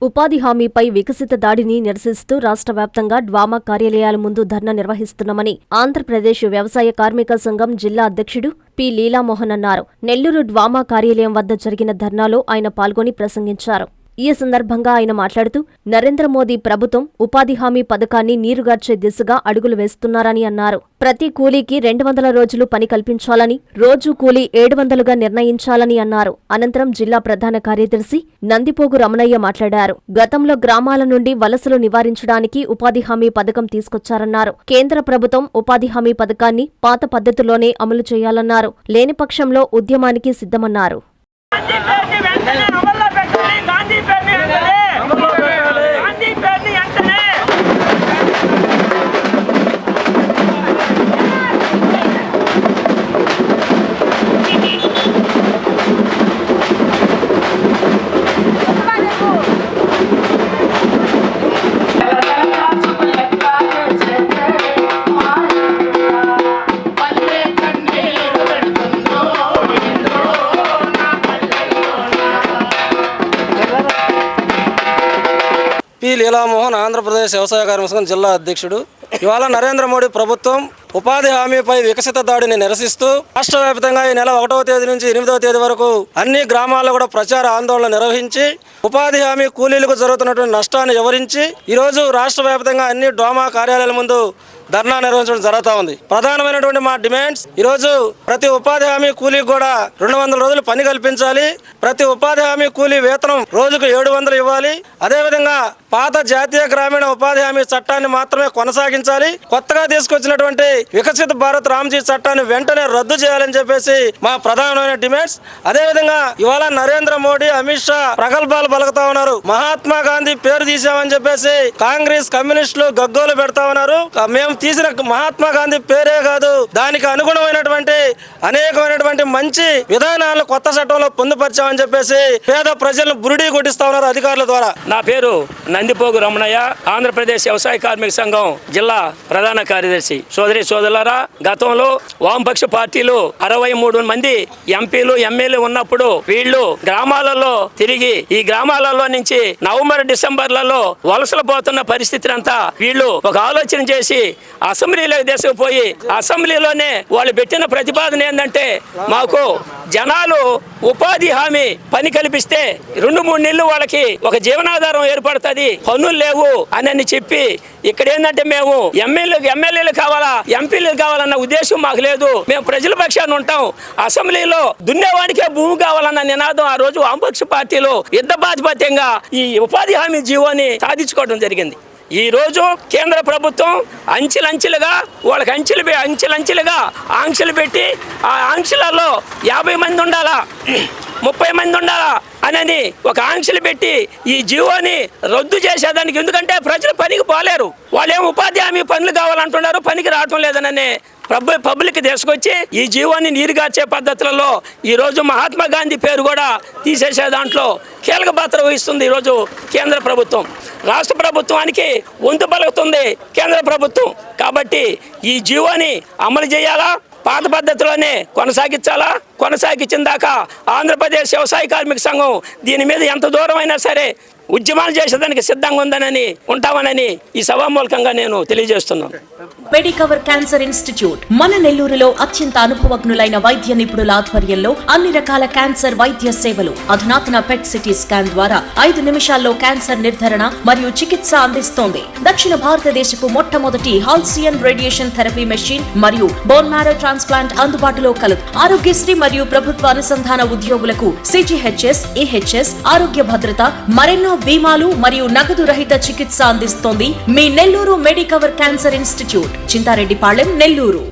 ఉపాధి హామీపై వికసిత దాడిని నిరసిస్తూ రాష్ట్ర వ్యాప్తంగా డ్వామా కార్యాలయాల ముందు ధర్నా నిర్వహిస్తున్నామని ఆంధ్రప్రదేశ్ వ్యవసాయ కార్మిక సంఘం జిల్లా అధ్యక్షుడు పి. లీలామోహన్ అన్నారు. నెల్లూరు డ్వామా కార్యాలయం వద్ద జరిగిన ధర్నాలో ఆయన పాల్గొని ప్రసంగించారు. ఈ సందర్భంగా ఆయన మాట్లాడుతూ నరేంద్ర మోదీ ప్రభుత్వం ఉపాధి హామీ పథకాన్ని నీరుగార్చే దిశగా అడుగులు వేస్తున్నారని అన్నారు. ప్రతి కూలీకి 200 రోజులు పని కల్పించాలని, రోజు కూలీ 700గా నిర్ణయించాలని అన్నారు. అనంతరం జిల్లా ప్రధాన కార్యదర్శి నందిపోగు రమణయ్య మాట్లాడారు. గతంలో గ్రామాల నుండి వలసలు నివారించడానికి ఉపాధి హామీ పథకం తీసుకొచ్చారన్నారు. కేంద్ర ప్రభుత్వం ఉపాధి హామీ పథకాన్ని పాత పద్ధతిలోనే అమలు చేయాలన్నారు. లేని పక్షంలో ఉద్యమానికి సిద్ధమన్నారు. పి. లీలామోహన్, ఆంధ్రప్రదేశ్ వ్యవసాయ కార్మిక సంఘం జిల్లా అధ్యక్షుడు. ఇవాళ నరేంద్ర మోడీ ప్రభుత్వం ఉపాధి హామీపై వికసిత దాడిని నిరసిస్తూ రాష్ట్ర వ్యాప్తంగా ఈ నెల 1వ తేదీ నుంచి 8వ తేదీ వరకు అన్ని గ్రామాల్లో కూడా ప్రచార ఆందోళన నిర్వహించి ఉపాధి హామీ కూలీలకు జరుగుతున్నటువంటి నష్టాన్ని వివరించి ఈరోజు రాష్ట్ర వ్యాప్తంగా అన్ని డ్వామా కార్యాలయాల ముందు ధర్నా నిర్వహించడం జరుగుతూ ఉంది. ప్రధానమైనటువంటి మా డిమాండ్స్ ఈరోజు ప్రతి ఉపాధి హామీ కూలీకి కూడా 200 రోజులు పని కల్పించాలి. ప్రతి ఉపాధి హామీ కూలీ వేతనం రోజుకు 700 ఇవ్వాలి. అదేవిధంగా పాత జాతీయ గ్రామీణ ఉపాధి హామీ చట్టాన్ని మాత్రమే కొనసాగించాలి. కొత్తగా తీసుకొచ్చినటువంటి వికసిత భారత్ రామ్జీ చట్టాన్ని వెంటనే రద్దు చేయాలని చెప్పేసి మా ప్రధానమైన డిమాండ్స్. అదేవిధంగా ఇవాళ నరేంద్ర మోడీ, అమిత్ షా ప్రగల్భాలు పలుకుతా ఉన్నారు. మహాత్మా గాంధీ పేరు తీసామని చెప్పేసి కాంగ్రెస్, కమ్యూనిస్టులు గగ్గోలు పెడతా ఉన్నారు. మేము తీసిన మహాత్మా గాంధీ పేరే కాదు, దానికి అనుగుణమైనటువంటి అనేకమైనటువంటి మంచి విధానాలను కొత్త చట్టంలో పొందుపరిచామని చెప్పేసి పేద ప్రజలను బురిడీ కొట్టిస్తా ఉన్నారు అధికారుల ద్వారా. నా పేరు నందిపోగు రమణయ్య, ఆంధ్రప్రదేశ్ వ్యవసాయ కార్మిక సంఘం జిల్లా ప్రధాన కార్యదర్శి. సోదరులారా, గతంలో వామపక్ష పార్టీలు 63 మంది ఎంపీలు, ఎమ్మెల్యేలు ఉన్నప్పుడు వీళ్ళు గ్రామాలలో తిరిగి ఈ గ్రామాలలో నుంచి నవంబర్, డిసెంబర్లలో వలసలు పోతున్న పరిస్థితి అంతా వీళ్ళు ఒక ఆలోచన చేసి అసెంబ్లీలోకి తీసుకుపోయి అసెంబ్లీలోనే వాళ్ళు పెట్టిన ప్రతిపాదన ఏంటంటే, మాకు జనాలు ఉపాధి హామీ పని కల్పిస్తే 2-3 నెలలు వాళ్ళకి ఒక జీవనాధారం ఏర్పడుతుంది, పనులు లేవు అని చెప్పి ఇక్కడ ఏంటంటే మేము ఎమ్మెల్యేలు కావాలా, ఎంపీలు కావాలన్న ఉద్దేశం మాకు లేదు. మేము ప్రజల పక్షాన్ని ఉంటాం. అసెంబ్లీలో దున్నేవాడికే భూమి కావాలన్న నినాదం ఆ రోజు వామపక్ష పార్టీలు యుద్ధబాధిపత్యంగా ఈ ఉపాధి హామీ జీవోని సాధించుకోవడం జరిగింది. ఈ రోజు కేంద్ర ప్రభుత్వం అంచెలంచెలుగా వాళ్ళకి అంచెలంచెలుగా ఆంక్షలు పెట్టి ఆ ఆంక్షలలో 50 మంది ఉండాలా, 30 మంది ఉండాలా అని ఒక ఆంక్షలు పెట్టి ఈ జీవోని రద్దు చేసేదానికి. ఎందుకంటే ప్రజలు పనికి పోలేరు, వాళ్ళేం ఉపాధి హామీ పనులు కావాలంటున్నారు, పనికి రావటం లేదనని పబ్లిక్ తీసుకొచ్చి ఈ జీవోని నీరుగార్చే పద్ధతులలో ఈరోజు మహాత్మా గాంధీ పేరు కూడా తీసేసే దాంట్లో కీలక పాత్ర వహిస్తుంది ఈరోజు కేంద్ర ప్రభుత్వం. రాష్ట్ర ప్రభుత్వానికి వంతు పలుకుతుంది కేంద్ర ప్రభుత్వం. కాబట్టి ఈ జీవోని అమలు చేయాలా, పాత పద్ధతిలోనే కొనసాగించాలా. కొనసాగించిన దాకా ఆంధ్రప్రదేశ్ వ్యవసాయ కార్మిక సంఘం దీని మీద ఎంత దూరం అయినా సరే ఉద్యమాలు చేసేదానికి సిద్ధంగా ఉందనని ఉంటామనని ఈ సభామూలకంగా నేను తెలియజేస్తున్నాను. మెడికవర్ క్యాన్సర్ ఇన్స్టిట్యూట్ మన నెల్లూరులో అత్యంత అనుభవజ్ఞులైన వైద్య నిపుణుల ఆధ్వర్యంలో అన్ని రకాల క్యాన్సర్ వైద్య సేవలు, అధునాతన పెట్ సిటీ స్కాన్ ద్వారా 5 నిమిషాల్లో క్యాన్సర్ నిర్ధారణ మరియు చికిత్స అందిస్తోంది. దక్షిణ భారతదేశపు మొట్టమొదటి హాల్సియన్ రేడియేషన్ థెరపీ మెషిన్ మరియు బోన్ మ్యారో ట్రాన్స్ప్లాంట్ అందుబాటులో కలదు. ఆరోగ్యశ్రీ మరియు ప్రభుత్వ అనుసంధాన ఉద్యోగులకు CGHS, EHS, ఆరోగ్య భద్రత, మరెన్నో బీమాలు మరియు నగదు రహిత చికిత్స అందిస్తోంది మీ Nellore Medicover cancer institute, Chintareddypalem, Nellore.